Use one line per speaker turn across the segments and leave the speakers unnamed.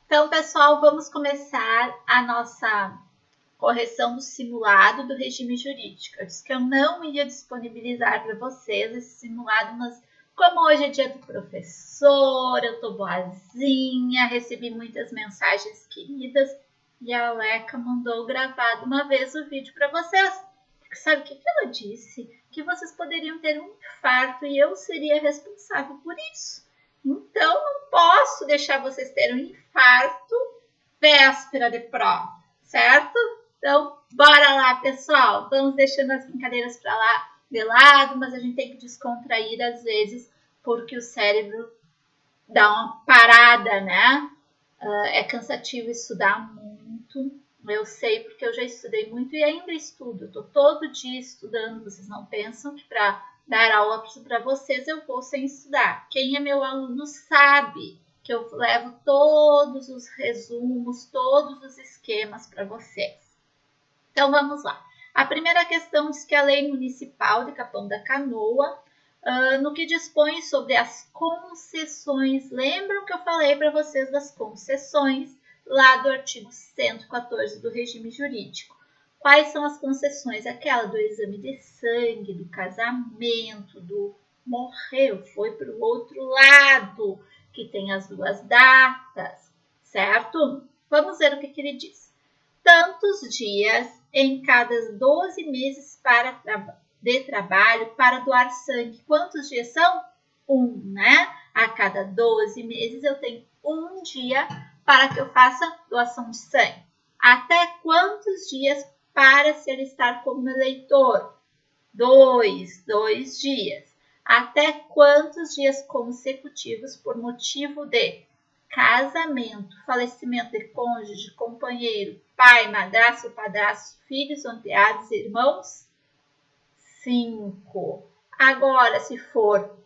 Então, pessoal, vamos começar a nossa correção do simulado do regime jurídico. Eu disse que eu não ia disponibilizar para vocês esse simulado, mas como hoje é dia do professor, eu tô boazinha, recebi muitas mensagens queridas e a Aleca mandou gravado uma vez o vídeo para vocês. Porque sabe o que ela disse? Que vocês poderiam ter um infarto e eu seria responsável por isso. Então, não posso deixar vocês terem um infarto véspera de prova, certo? Então, bora lá, pessoal. Vamos deixando as brincadeiras para lá de lado, mas a gente tem que descontrair às vezes, porque o cérebro dá uma parada, né? É cansativo estudar muito. Eu sei, porque eu já estudei muito e ainda estudo. Estou todo dia estudando. Vocês não pensam que para dar aula para vocês eu vou sem estudar. Quem é meu aluno sabe que eu levo todos os resumos, todos os esquemas para vocês. Então, vamos lá. A primeira questão diz que a Lei Municipal de Capão da Canoa, no que dispõe sobre as concessões, lembram que eu falei para vocês das concessões lá do artigo 114 do regime jurídico. Quais são as concessões? Aquela do exame de sangue, do casamento, do morreu, foi para o outro lado, que tem as duas datas, certo? Vamos ver o que ele diz. Tantos dias em cada 12 meses de trabalho para doar sangue. Quantos dias são? Né? A cada 12 meses eu tenho um dia para que eu faça doação de sangue. Até quantos dias para se alistar como eleitor? 2 dias. Até quantos dias consecutivos por motivo de casamento, falecimento de cônjuge, companheiro, pai, madrasto, padrasto, filhos, enteados, irmãos? 5. Agora, se for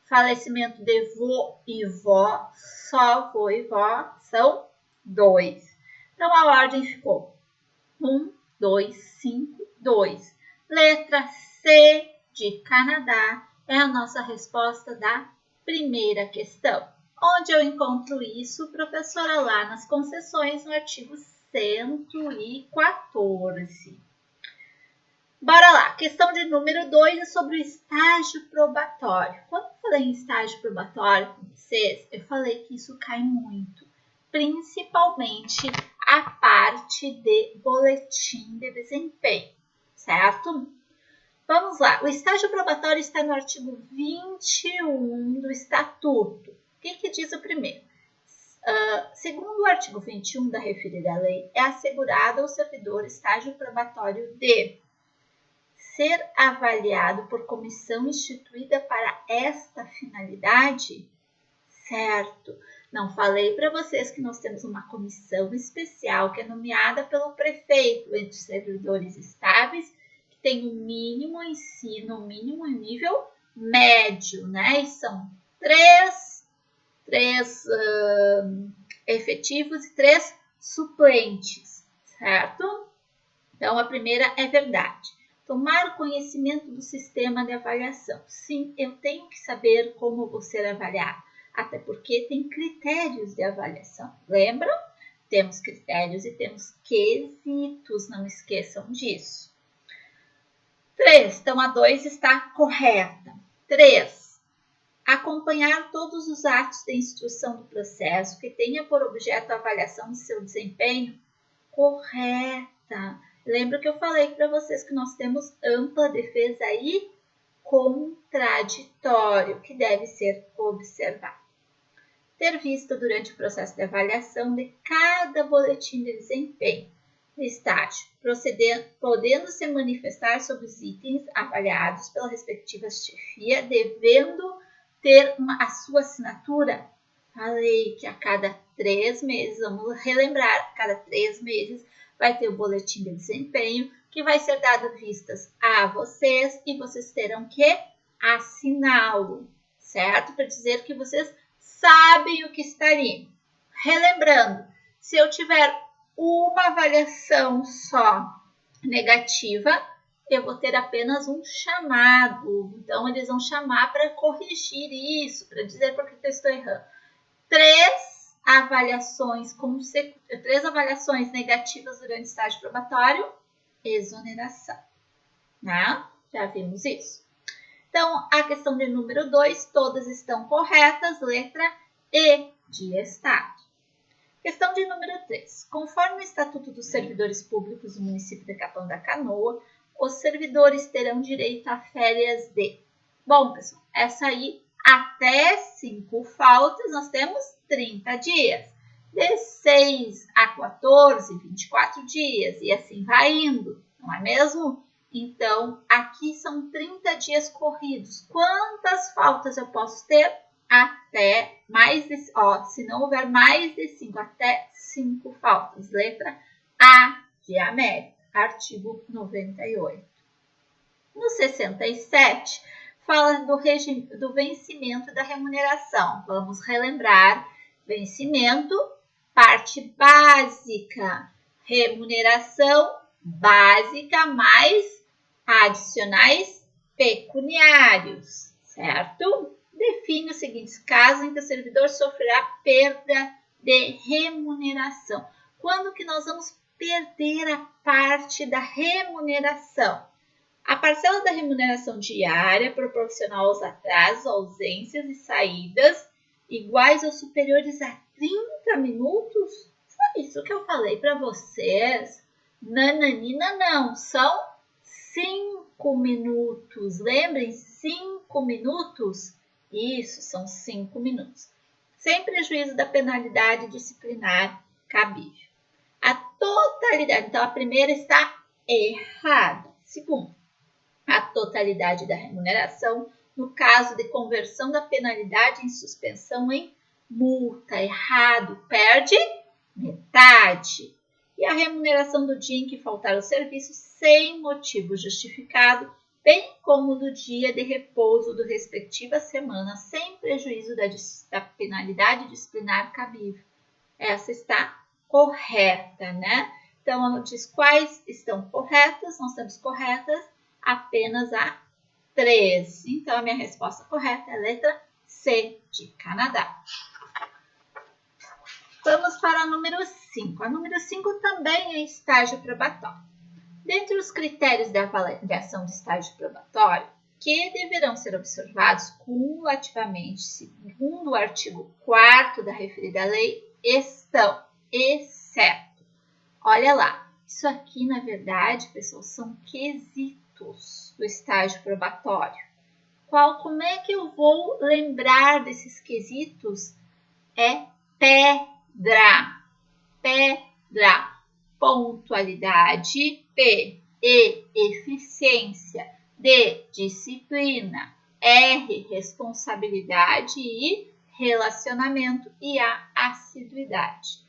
falecimento de vô e vó, só vô e vó, são 2. Então, a ordem ficou 1, 2, 5, 2. Letra C de Canadá é a nossa resposta da primeira questão. Onde eu encontro isso, professora? Lá nas concessões, no artigo 114. Bora lá, questão de número 2 é sobre o estágio probatório. Quando eu falei em estágio probatório com vocês, eu falei que isso cai muito, principalmente a parte de boletim de desempenho, certo? Vamos lá, o estágio probatório está no artigo 21 do Estatuto. O que diz o primeiro? Segundo o artigo 21 da referida lei, é assegurado ao servidor estágio probatório de ser avaliado por comissão instituída para esta finalidade, certo? Não falei para vocês que nós temos uma comissão especial que é nomeada pelo prefeito entre os servidores estáveis, que tem o mínimo ensino, o mínimo nível médio, né? E são três efetivos e 3 suplentes, certo? Então, a primeira é verdade. Tomar conhecimento do sistema de avaliação. Sim, eu tenho que saber como vou ser avaliado, até porque tem critérios de avaliação. Lembram? Temos critérios e temos quesitos, não esqueçam disso. 3, então a 2 está correta. 3. Acompanhar todos os atos de instrução do processo que tenha por objeto a avaliação de seu desempenho. Correta. Lembra que eu falei para vocês que nós temos ampla defesa e contraditório, que deve ser observado. Ter visto durante o processo de avaliação de cada boletim de desempenho do estágio, podendo se manifestar sobre os itens avaliados pela respectiva chefia, devendo ter a sua assinatura. Falei que a cada 3 meses, vamos relembrar, a cada 3 meses vai ter o boletim de desempenho, que vai ser dado vistas a vocês e vocês terão que assiná-lo, certo? Para dizer que vocês sabem o que está ali. Relembrando, se eu tiver uma avaliação só negativa, eu vou ter apenas um chamado. Então, eles vão chamar para corrigir isso, para dizer por que eu estou errando. 3 avaliações negativas durante o estágio probatório, exoneração. Né? Já vimos isso. Então, a questão de número 2, todas estão corretas, letra E de Estado. Questão de número 3. Conforme o Estatuto dos Servidores Públicos do município de Capão da Canoa, os servidores terão direito a férias de... Bom, pessoal, essa aí, até 5 faltas, nós temos 30 dias. De 6 a 14, 24 dias, e assim vai indo, não é mesmo? Então, aqui são 30 dias corridos. Quantas faltas eu posso ter? Até mais de... se não houver mais de 5, até 5 faltas. Letra A de América, artigo 98. No 67, fala do vencimento da remuneração. Vamos relembrar. Vencimento, parte básica. Remuneração básica mais adicionais pecuniários, certo? Define os seguintes casos em que o servidor sofrerá perda de remuneração. Quando que nós vamos perder a parte da remuneração? A parcela da remuneração diária proporcional aos atrasos, ausências e saídas iguais ou superiores a 30 minutos? Foi isso que eu falei para vocês. Nananina não, são 5 minutos. Lembrem, 5 minutos? Isso, são 5 minutos. Sem prejuízo da penalidade disciplinar cabível. A totalidade, então a primeira está errada. Segundo, a totalidade da remuneração no caso de conversão da penalidade em suspensão em multa. Errado, perde metade. E a remuneração do dia em que faltar o serviço sem motivo justificado, bem como do dia de repouso do respectiva semana, sem prejuízo da penalidade disciplinar cabível. Essa está correta, né? Então, diz quais estão corretas, nós temos corretas apenas a 3. Então, a minha resposta correta é a letra C de Canadá. Vamos para a número 5. A número 5 também é estágio probatório. Dentre os critérios de avaliação de estágio probatório, que deverão ser observados cumulativamente, segundo o artigo 4º da referida lei, estão, exceto. Olha lá, isso aqui, na verdade, pessoal, são quesitos do estágio probatório. Como é que eu vou lembrar desses quesitos? É pedra. Pontualidade, P, E, eficiência, D, disciplina, R, responsabilidade e relacionamento e a assiduidade.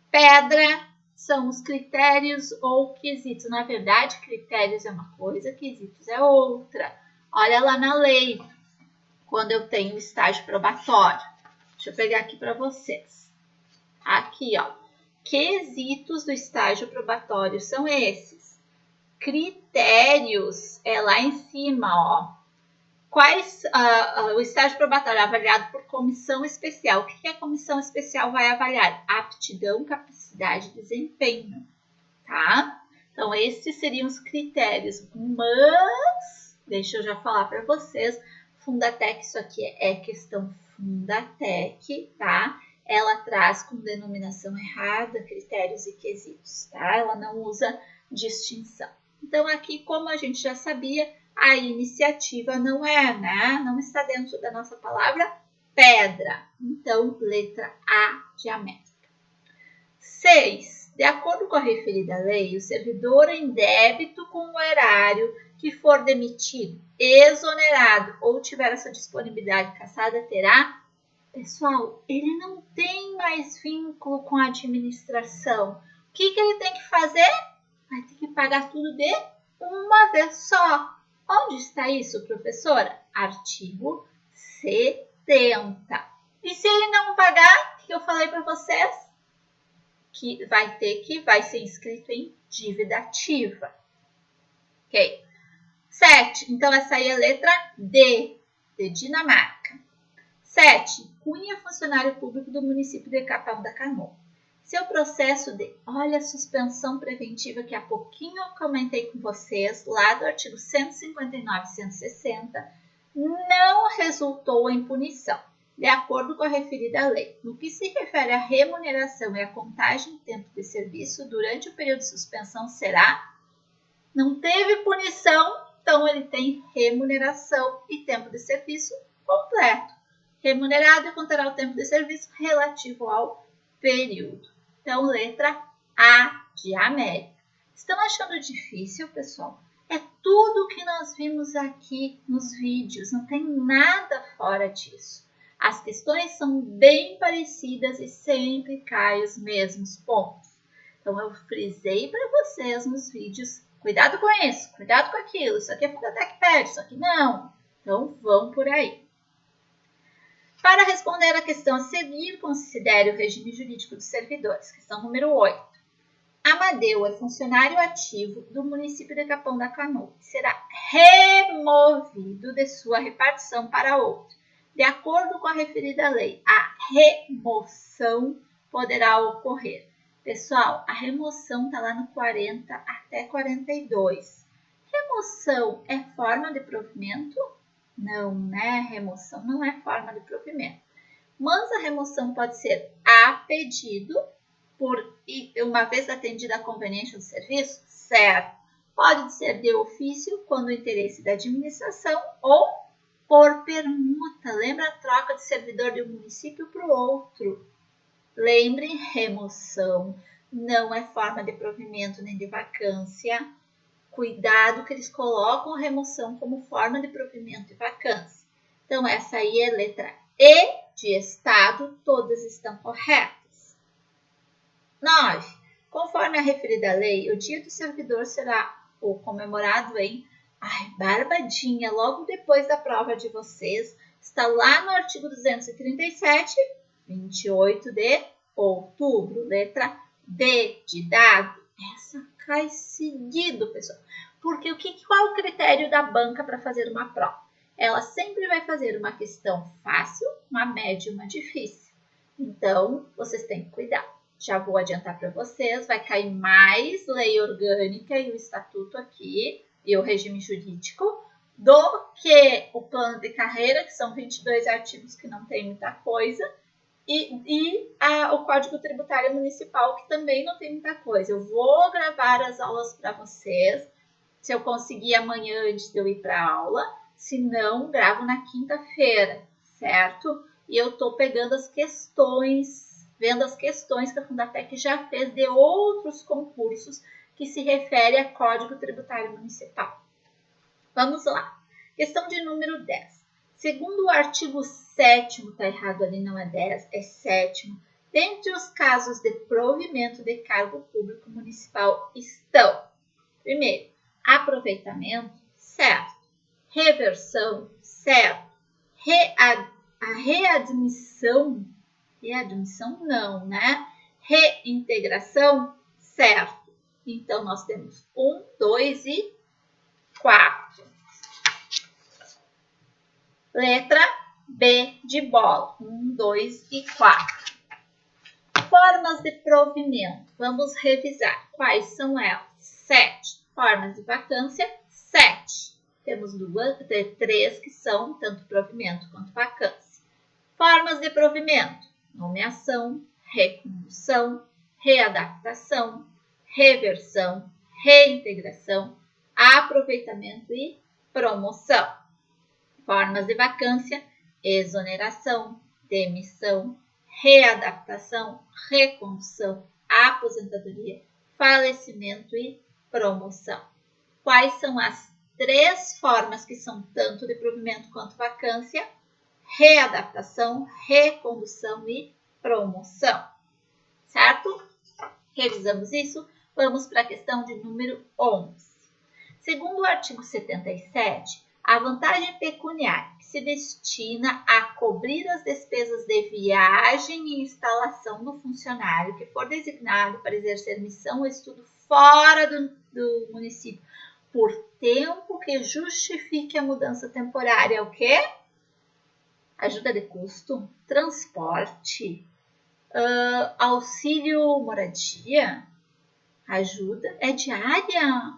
Pedra são os critérios ou quesitos. Na verdade, critérios é uma coisa, quesitos é outra. Olha lá na lei, quando eu tenho estágio probatório. Deixa eu pegar aqui para vocês. Aqui, ó. Quesitos do estágio probatório são esses. Critérios é lá em cima, ó. O estágio probatório é avaliado por comissão especial. O que a comissão especial vai avaliar? Aptidão, capacidade e desempenho, tá? Então, esses seriam os critérios. Mas, deixa eu já falar para vocês, Fundatec, isso aqui é questão Fundatec, tá? Ela traz com denominação errada critérios e quesitos, tá? Ela não usa distinção. Então, aqui, como a gente já sabia, a iniciativa não é, né? Não está dentro da nossa palavra pedra. Então, letra A de América. 6. De acordo com a referida lei, o servidor em débito com o erário que for demitido, exonerado ou tiver essa disponibilidade cassada terá... Pessoal, ele não tem mais vínculo com a administração. O que ele tem que fazer? Vai ter que pagar tudo de uma vez só. Onde está isso, professora? Artigo 70. E se ele não pagar, o que eu falei para vocês? Que vai ser inscrito em dívida ativa. Ok? 7. Então, essa aí é a letra D, de Dinamarca. 7. Cunha, funcionário público do município de Capão da Canoa. Seu processo de, olha a suspensão preventiva que há pouquinho eu comentei com vocês, lá do artigo 159 e 160, não resultou em punição, de acordo com a referida lei. No que se refere à remuneração e à contagem de tempo de serviço, durante o período de suspensão será, não teve punição, então ele tem remuneração e tempo de serviço completo. Remunerado e contará o tempo de serviço relativo ao período. Então, letra A de América. Estão achando difícil, pessoal? É tudo o que nós vimos aqui nos vídeos, não tem nada fora disso. As questões são bem parecidas e sempre caem os mesmos pontos. Então, eu frisei para vocês nos vídeos, cuidado com isso, cuidado com aquilo, isso aqui é FUNATEC-PD, isso aqui não. Então, vão por aí. Para responder à questão a seguir, considere o regime jurídico dos servidores. Questão número 8. Amadeu é funcionário ativo do município de Capão da Canoa e será removido de sua repartição para outro. De acordo com a referida lei, a remoção poderá ocorrer. Pessoal, a remoção está lá no 40 até 42. Remoção é forma de provimento? Não, né? Remoção não é forma de provimento. Mas a remoção pode ser a pedido, uma vez atendida a conveniência do serviço, certo? Pode ser de ofício, quando o interesse da administração, ou por permuta. Lembra a troca de servidor de um município para o outro? Lembre, remoção não é forma de provimento nem de vacância. Cuidado que eles colocam a remoção como forma de provimento e vacância. Então, essa aí é letra E de Estado, todas estão corretas. 9. Conforme a referida lei, o dia do servidor será comemorado em Barbadinha, logo depois da prova de vocês. Está lá no artigo 237, 28 de outubro, letra D de dado. Essa cai seguido, pessoal. Porque qual é o critério da banca para fazer uma prova? Ela sempre vai fazer uma questão fácil, uma média e uma difícil. Então, vocês têm que cuidar. Já vou adiantar para vocês, vai cair mais lei orgânica e o estatuto aqui, e o regime jurídico, do que o plano de carreira, que são 22 artigos que não tem muita coisa, e o Código Tributário Municipal, que também não tem muita coisa. Eu vou gravar as aulas para vocês, se eu conseguir amanhã antes de eu ir para a aula, se não, gravo na quinta-feira, certo? E eu estou pegando as questões, vendo as questões que a Fundatec já fez de outros concursos que se refere a Código Tributário Municipal. Vamos lá. Questão de número 10. Segundo o artigo 7º, está errado ali, não é 10, é 7º, dentre os casos de provimento de cargo público municipal estão, primeiro, aproveitamento, certo, reversão, certo, a readmissão não, né? Reintegração, certo. Então, nós temos 1, 2 e 4. Letra B de bola. 1, 2 e 4. Formas de provimento. Vamos revisar. Quais são elas? 7. Formas de vacância, 7. Temos 3 que são tanto provimento quanto vacância. Formas de provimento. Nomeação, recondução, readaptação, reversão, reintegração, aproveitamento e promoção. Formas de vacância, exoneração, demissão, readaptação, recondução, aposentadoria, falecimento e promoção. Quais são as 3 formas que são tanto de provimento quanto vacância? Readaptação, recondução e promoção. Certo? Revisamos isso. Vamos para a questão de número 11. Segundo o artigo 77, a vantagem pecuniária que se destina a cobrir as despesas de viagem e instalação do funcionário que for designado para exercer missão ou estudo fora do município por tempo que justifique a mudança temporária. É o quê? Ajuda de custo, transporte, auxílio moradia, ajuda, é diária?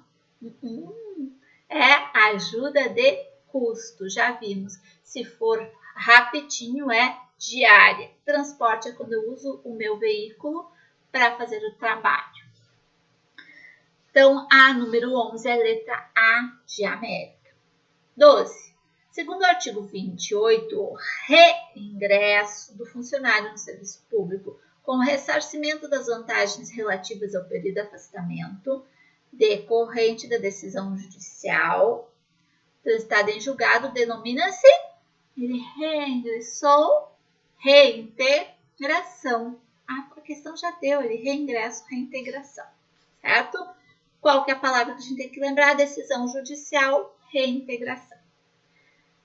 É ajuda de custo, já vimos. Se for rapidinho é diária. Transporte é quando eu uso o meu veículo para fazer o trabalho. Então, a número 11 é a letra A de América. 12. Segundo o artigo 28, o reingresso do funcionário no serviço público com ressarcimento das vantagens relativas ao período de afastamento decorrente da decisão judicial transitada em julgado denomina-se ele reingressou, reintegração. A questão já deu, ele reingresso, reintegração, certo? Qual que é a palavra que a gente tem que lembrar? Decisão judicial, reintegração.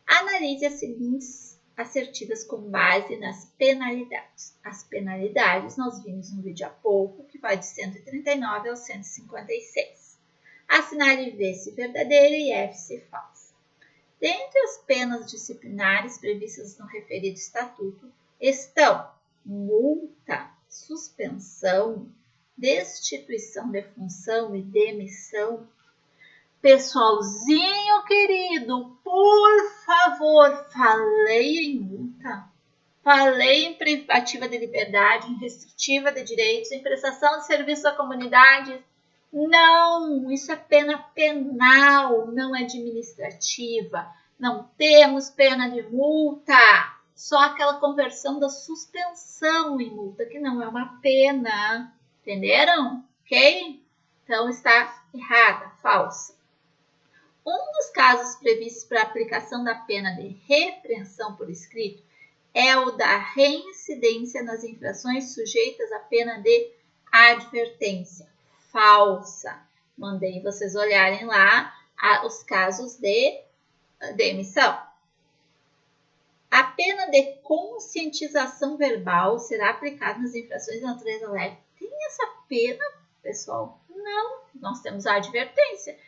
Analise as seguintes assertivas com base nas penalidades. As penalidades nós vimos no vídeo há pouco, que vai de 139 ao 156. Assinale V se verdadeira e F se falsa. Dentre as penas disciplinares previstas no referido estatuto estão multa, suspensão, destituição de função e demissão. Pessoalzinho querido, por favor, falei em multa, falei em privativa de liberdade, em restritiva de direitos, em prestação de serviço à comunidade. Não, isso é pena penal, não é administrativa. Não temos pena de multa, só aquela conversão da suspensão em multa, que não é uma pena. Entenderam? Ok? Então está errada, falsa. Um dos casos previstos para a aplicação da pena de repreensão por escrito é o da reincidência nas infrações sujeitas à pena de advertência. Falsa. Mandei vocês olharem lá os casos de demissão. A pena de conscientização verbal será aplicada nas infrações de natureza leve. Tem essa pena, pessoal? Não. Nós temos a advertência.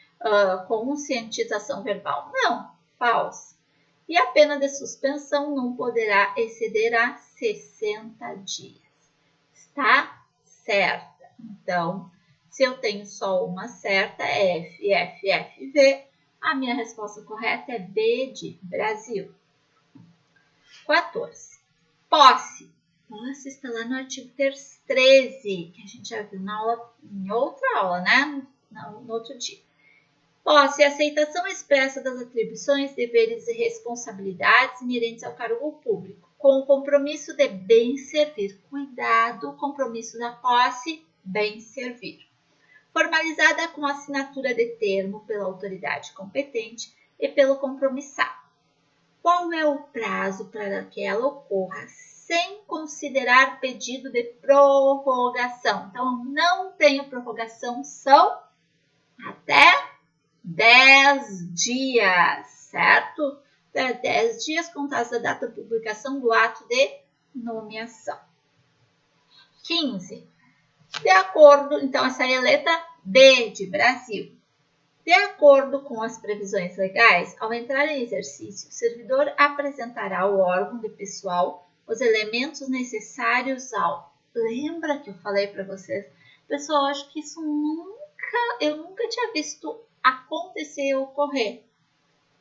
Conscientização verbal? Não. Falsa. E a pena de suspensão não poderá exceder a 60 dias. Está certa. Então, se eu tenho só uma certa, F, F, F, V, a minha resposta correta é B de Brasil. 14. Posse. Posse está lá no artigo 13, que a gente já viu na aula, em outra aula, né? No outro dia. Posse é a aceitação expressa das atribuições, deveres e responsabilidades inerentes ao cargo público, com o compromisso de bem servir. Cuidado, compromisso da posse, bem servir. Formalizada com assinatura de termo pela autoridade competente e pelo compromissado. Qual é o prazo para que ela ocorra sem considerar pedido de prorrogação? Então, não tenho prorrogação, são até 10 dias, certo? 10 dias contados da data de publicação do ato de nomeação. 15. De acordo, então essa é a letra B de Brasil. De acordo com as previsões legais, ao entrar em exercício, o servidor apresentará ao órgão de pessoal os elementos necessários ao... Lembra que eu falei para vocês? Pessoal, acho que isso eu nunca tinha visto acontecer ou ocorrer.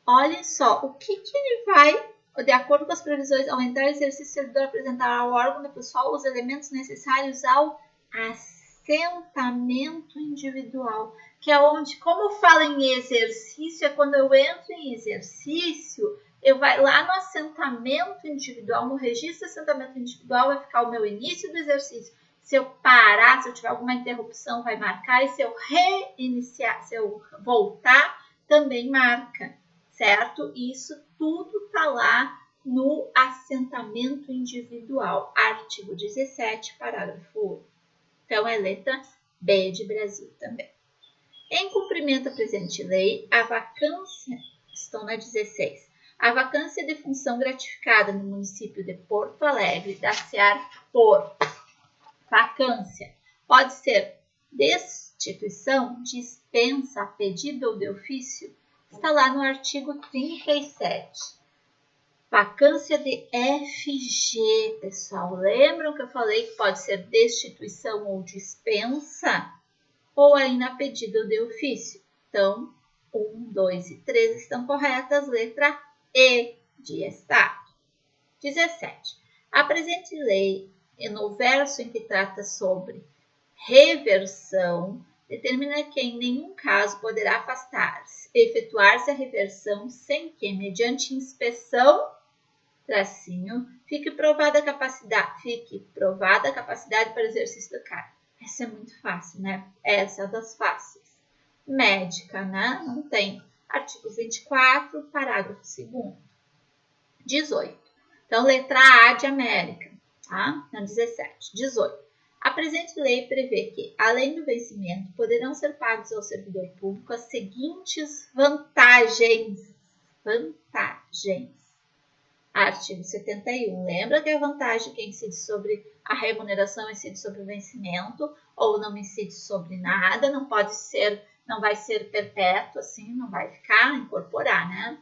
Olhem só, o que ele vai, de acordo com as previsões, ao entrar em exercício, o servidor apresentará ao órgão de pessoal os elementos necessários ao assentamento individual, que é onde, como fala em exercício, é quando eu entro em exercício, eu vou lá no assentamento individual, no registro de assentamento individual, vai ficar o meu início do exercício. Se eu parar, se eu tiver alguma interrupção, vai marcar, e se eu reiniciar, se eu voltar, também marca, certo? Isso tudo está lá no assentamento individual, artigo 17, parágrafo 8. Então, é letra B de Brasil também. Em cumprimento à presente lei, a vacância, estou na 16, a vacância de função gratificada no município de Porto Alegre dar-se-á por vacância. Pode ser destituição, dispensa, a pedido ou de ofício. Está lá no artigo 37. Vacância de FG, pessoal. Lembram que eu falei que pode ser destituição ou dispensa? Ou ainda a pedido de ofício? Então, 1, 2 e 3 estão corretas. Letra E de Estado. 17. A presente lei, no verso em que trata sobre reversão, determina que em nenhum caso poderá afastar-se, efetuar-se a reversão sem que, mediante inspeção, fique provada a capacidade para exercício do cargo. Essa é muito fácil, né? Essa é das fáceis. Médica, né? Não tem. Artigo 24, parágrafo 2º. 18. Então, letra A de América, tá? Não, 17. 18. A presente lei prevê que, além do vencimento, poderão ser pagos ao servidor público as seguintes vantagens. Artigo 71. Lembra que a vantagem que incide sobre a remuneração incide sobre o vencimento ou não incide sobre nada, não vai ser perpétuo assim, não vai ficar, incorporar, né?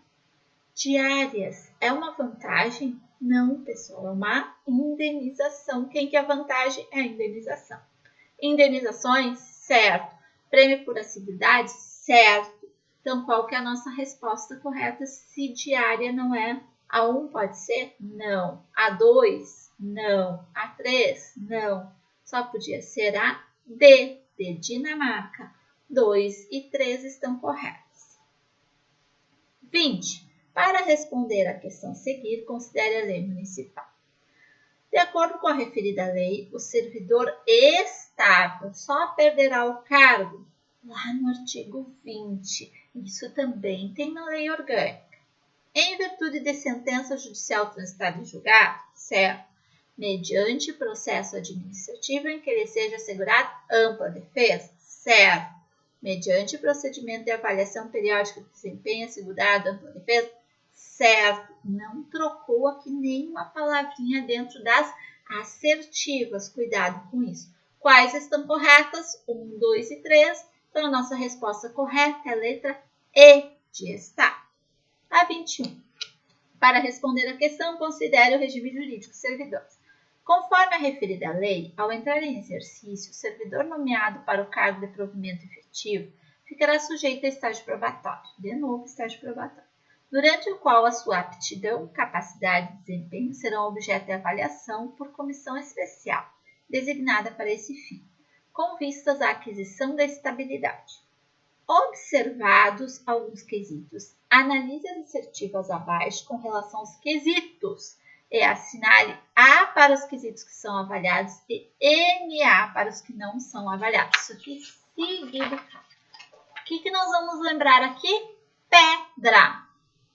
Diárias. É uma vantagem? Não, pessoal, é uma indenização. Quem que é a vantagem? É a indenização. Indenizações? Certo. Prêmio por assiduidade? Certo. Então, qual que é a nossa resposta correta se diária não é? A 1 pode ser? Não. A 2? Não. A 3? Não. Só podia ser a D, de Dinamarca. 2 e 3 estão corretas. 20. Para responder à questão a seguir, considere a lei municipal. De acordo com a referida lei, o servidor estável só perderá o cargo lá no artigo 20. Isso também tem na lei orgânica. Em virtude de sentença judicial transitada em julgado, certo? Mediante processo administrativo em que lhe seja assegurada ampla defesa, certo? Mediante procedimento de avaliação periódica de desempenho assegurado ampla defesa, certo? Não trocou aqui nenhuma palavrinha dentro das assertivas. Cuidado com isso. Quais estão corretas? 1, 2 e 3. Então, a nossa resposta correta é a letra E de Estado. A 21. Para responder à questão, considere o regime jurídico dos servidores. Conforme a referida lei, ao entrar em exercício, o servidor nomeado para o cargo de provimento efetivo ficará sujeito a estágio probatório. De novo, estágio probatório. Durante o qual a sua aptidão, capacidade e desempenho serão objeto de avaliação por comissão especial, designada para esse fim, com vistas à aquisição da estabilidade. Observados alguns quesitos, analise as assertivas abaixo com relação aos quesitos e assinale A para os quesitos que são avaliados e NA para os que não são avaliados. Isso aqui seguido. O que nós vamos lembrar aqui? Pedra.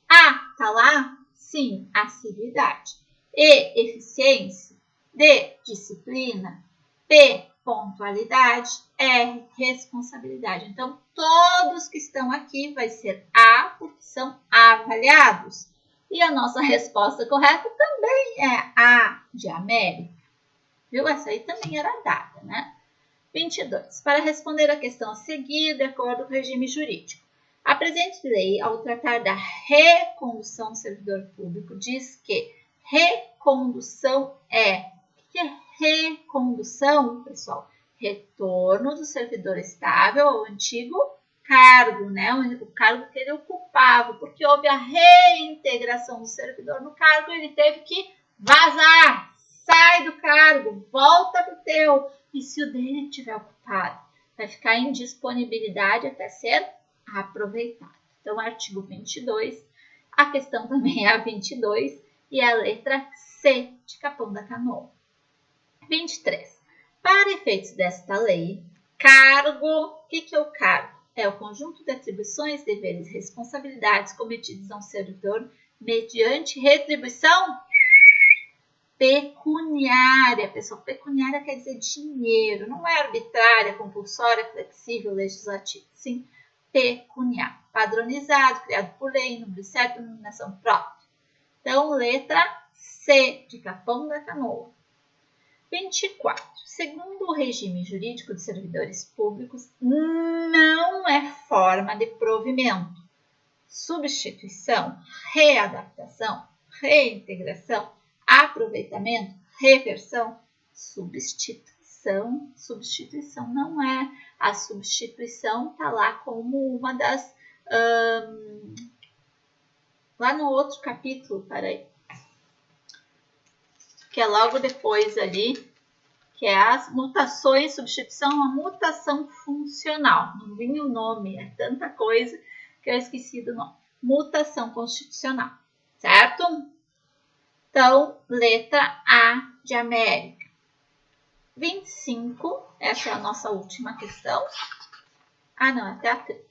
A, tá lá? Sim, assiduidade. E, eficiência. D, disciplina. P, pontualidade. R, responsabilidade. Então, todos que estão aqui vai ser A, porque são avaliados. E a nossa resposta correta também é A, de América. Viu? Essa aí também era dada, né? 22. Para responder à questão a seguir, de acordo com o regime jurídico. A presente lei, ao tratar da recondução do servidor público, diz que recondução é... O que é recondução, pessoal? Retorno do servidor estável ao antigo cargo, né? O cargo que ele ocupava, porque houve a reintegração do servidor no cargo, ele teve que vazar, sai do cargo, volta para o teu. E se o dele estiver ocupado, vai ficar em disponibilidade até ser aproveitado. Então, artigo 22, a questão também é a 22 e a letra C de Capão da Canoa. 23. Para efeitos desta lei, cargo, o que é o cargo? É o conjunto de atribuições, deveres e responsabilidades cometidos a um servidor mediante retribuição pecuniária. Pessoal, pecuniária quer dizer dinheiro, não é arbitrária, compulsória, flexível, legislativa. Sim, pecuniária. Padronizado, criado por lei, número certo, denominação própria. Então, letra C de Capão da Canoa. 24. Segundo o regime jurídico de servidores públicos, não é forma de provimento, substituição, readaptação, reintegração, aproveitamento, reversão, substituição. Substituição não é. A substituição está lá como uma das... lá no outro capítulo, peraí, que é logo depois ali, que é as mutações, substituição, uma mutação funcional. Não vinha o nome, é tanta coisa que eu esqueci do nome. Mutação constitucional, certo? Então, letra A de América. 25, essa é a nossa última questão. Ah, não, até a 30.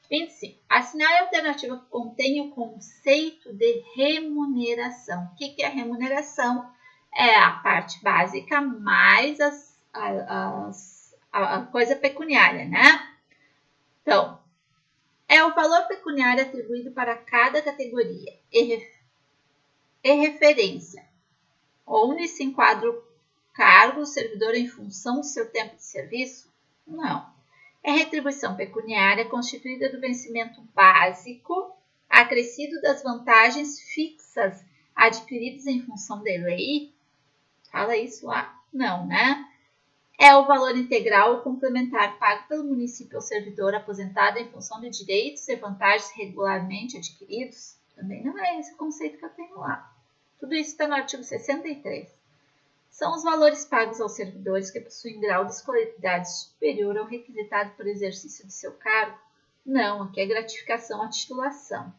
25. Assinale a alternativa que contém o conceito de remuneração. O que é remuneração? É a parte básica mais a coisa pecuniária, né? Então, é o valor pecuniário atribuído para cada categoria e referência, onde se enquadra o cargo, o servidor em função do seu tempo de serviço? Não. É retribuição pecuniária constituída do vencimento básico, acrescido das vantagens fixas adquiridas em função da lei. Fala isso lá? Não, né? É o valor integral ou complementar pago pelo município ao servidor aposentado em função de direitos e vantagens regularmente adquiridos? Também não é esse o conceito que eu tenho lá. Tudo isso está no artigo 63. São os valores pagos aos servidores que possuem grau de escolaridade superior ao requisitado por exercício de seu cargo? Não, aqui é gratificação à titulação.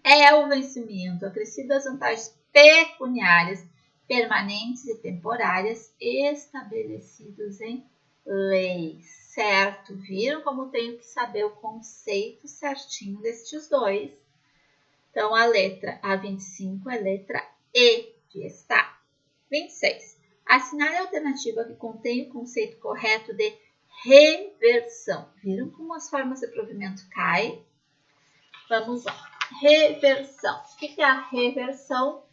É o vencimento acrescido das vantagens pecuniárias permanentes e temporárias estabelecidos em lei, certo? Viram como tenho que saber o conceito certinho destes dois? Então, a letra A25 é letra E de Estado. 26. Assinale a alternativa que contém o conceito correto de reversão. Viram como as formas de provimento caem? Vamos lá. Reversão. O que é a reversão?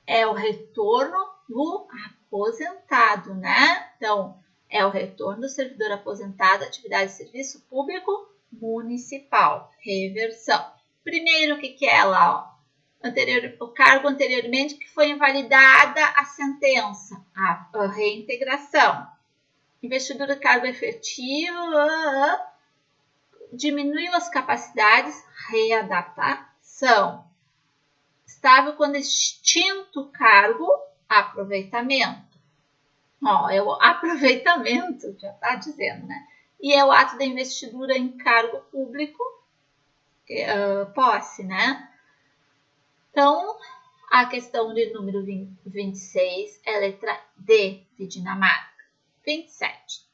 É o retorno do aposentado, né? Então, é o retorno do servidor aposentado à atividade de serviço público municipal. Reversão. Primeiro, o que é lá? O cargo anteriormente que foi invalidada a sentença, a reintegração. Investidura de cargo efetivo, diminuiu as capacidades, readaptação. Estável quando extinto o cargo, aproveitamento. É o aproveitamento, já está dizendo, né? E é o ato da investidura em cargo público, posse, né? Então, a questão de número 26 é letra D de Dinamarca. 27.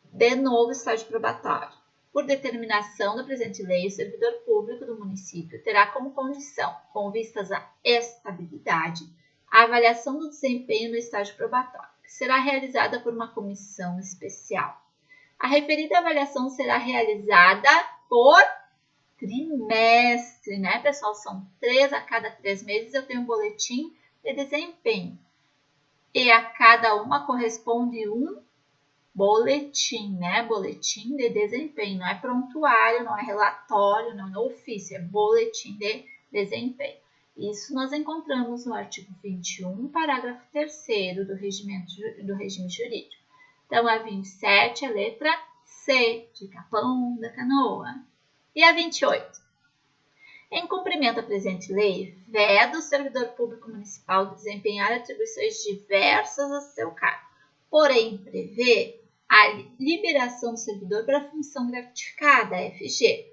De novo, estágio probatório. Por determinação da presente lei, o servidor público do município terá como condição, com vistas à estabilidade, a avaliação do desempenho no estágio probatório, que será realizada por uma comissão especial. A referida avaliação será realizada por trimestre, né, pessoal? São 3 a cada 3 meses eu tenho um boletim de desempenho. E a cada uma corresponde um boletim, né? Boletim de desempenho. Não é prontuário, não é relatório, não é ofício, é boletim de desempenho. Isso nós encontramos no artigo 21, parágrafo 3º do regime jurídico. Então, a 27 é a letra C, de Capão da Canoa. E a 28. Em cumprimento à presente lei, veda o servidor público municipal desempenhar atribuições diversas a seu cargo, porém prevê a liberação do servidor para a função gratificada, FG,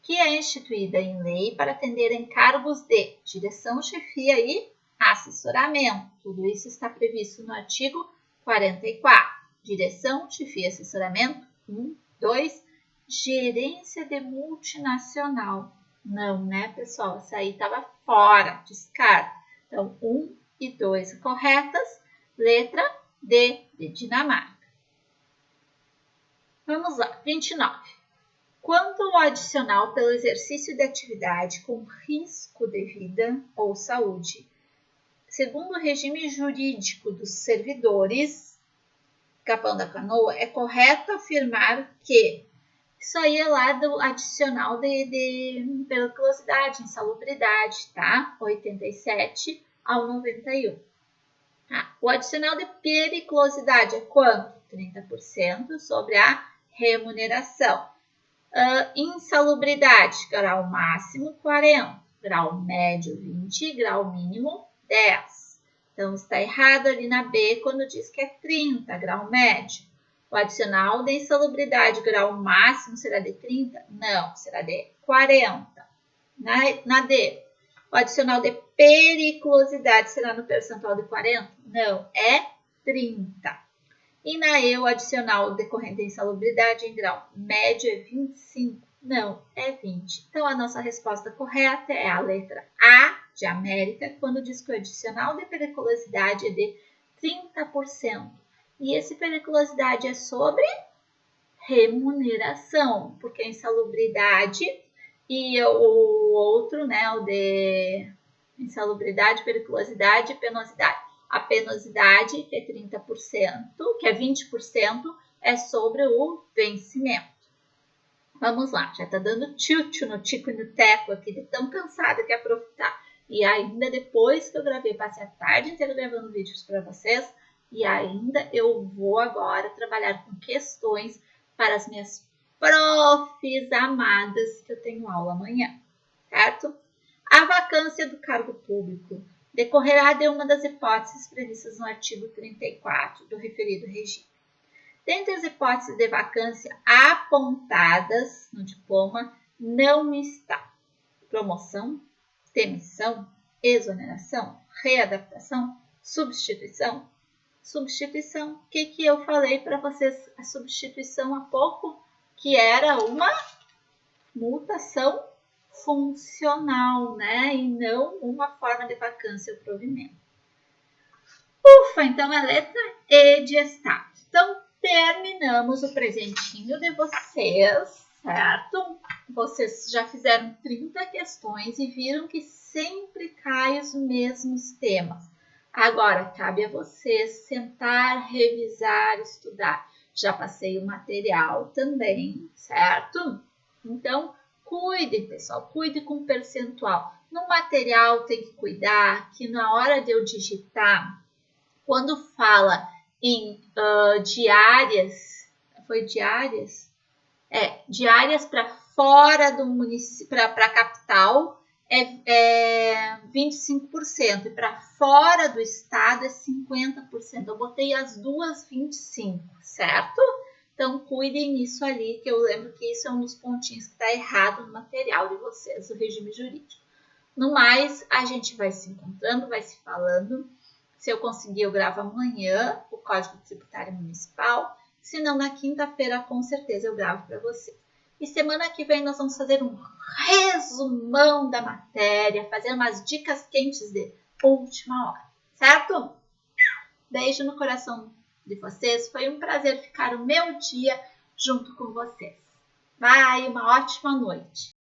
que é instituída em lei para atender encargos de direção, chefia e assessoramento. Tudo isso está previsto no artigo 44. Direção, chefia e assessoramento. 1, 2, gerência de multinacional. Não, né, pessoal? Essa aí estava fora, descarta. Então, 1 e 2 corretas. Letra D de Dinamarca. Vamos lá, 29. Quanto ao adicional pelo exercício de atividade com risco de vida ou saúde, segundo o regime jurídico dos servidores, Capão da Canoa, é correto afirmar que Isso aí é lá do adicional de periculosidade, insalubridade, tá? 87 ao 91. O adicional de periculosidade é quanto? 30% sobre a remuneração. Insalubridade, grau máximo 40, grau médio 20, grau mínimo 10. Então, está errado ali na B quando diz que é 30, grau médio. O adicional de insalubridade, grau máximo, será de 30? Não, será de 40. Na D, o adicional de periculosidade será no percentual de 40? Não, é 30. E na E, o adicional decorrente de insalubridade em grau médio é 25? Não, é 20. Então, a nossa resposta correta é a letra A, de América, quando diz que o adicional de periculosidade é de 30%. E esse periculosidade é sobre remuneração, porque a insalubridade e o outro, né, o de insalubridade, periculosidade e penosidade. A penosidade, que é 30%, que é 20%, é sobre o vencimento. Vamos lá, já tá dando tchutchu no tico e no teco aqui, de tão cansada que é aproveitar. E ainda depois que eu gravei, passei a tarde inteira gravando vídeos para vocês, e ainda eu vou agora trabalhar com questões para as minhas profs amadas, que eu tenho aula amanhã, certo? A vacância do cargo público decorrerá de uma das hipóteses previstas no artigo 34 do referido regime. Dentre as hipóteses de vacância apontadas no diploma, não está promoção, demissão, exoneração, readaptação, substituição. Substituição, o que eu falei para vocês? A substituição há pouco, que era uma mutação funcional, né? E não uma forma de vacância ou provimento. Ufa, então a letra E de estado. Então, terminamos o presentinho de vocês, certo? Vocês já fizeram 30 questões e viram que sempre caem os mesmos temas. Agora, cabe a vocês sentar, revisar, estudar. Já passei o material também, certo? Então, cuidem, pessoal, cuide com percentual. No material tem que cuidar que na hora de eu digitar, quando fala em diárias, foi diárias? Diárias para fora do município, para a capital, é 25%, e para fora do estado é 50%. Eu botei as duas 25%, certo? Então, cuidem nisso ali, que eu lembro que isso é um dos pontinhos que está errado no material de vocês, o regime jurídico. No mais, a gente vai se encontrando, vai se falando. Se eu conseguir, eu gravo amanhã o Código Tributário Municipal. Se não, na quinta-feira, com certeza, eu gravo para vocês. E semana que vem nós vamos fazer um resumão da matéria, fazer umas dicas quentes de última hora, certo? Beijo no coração de vocês. Foi um prazer ficar o meu dia junto com vocês. Vai, uma ótima noite.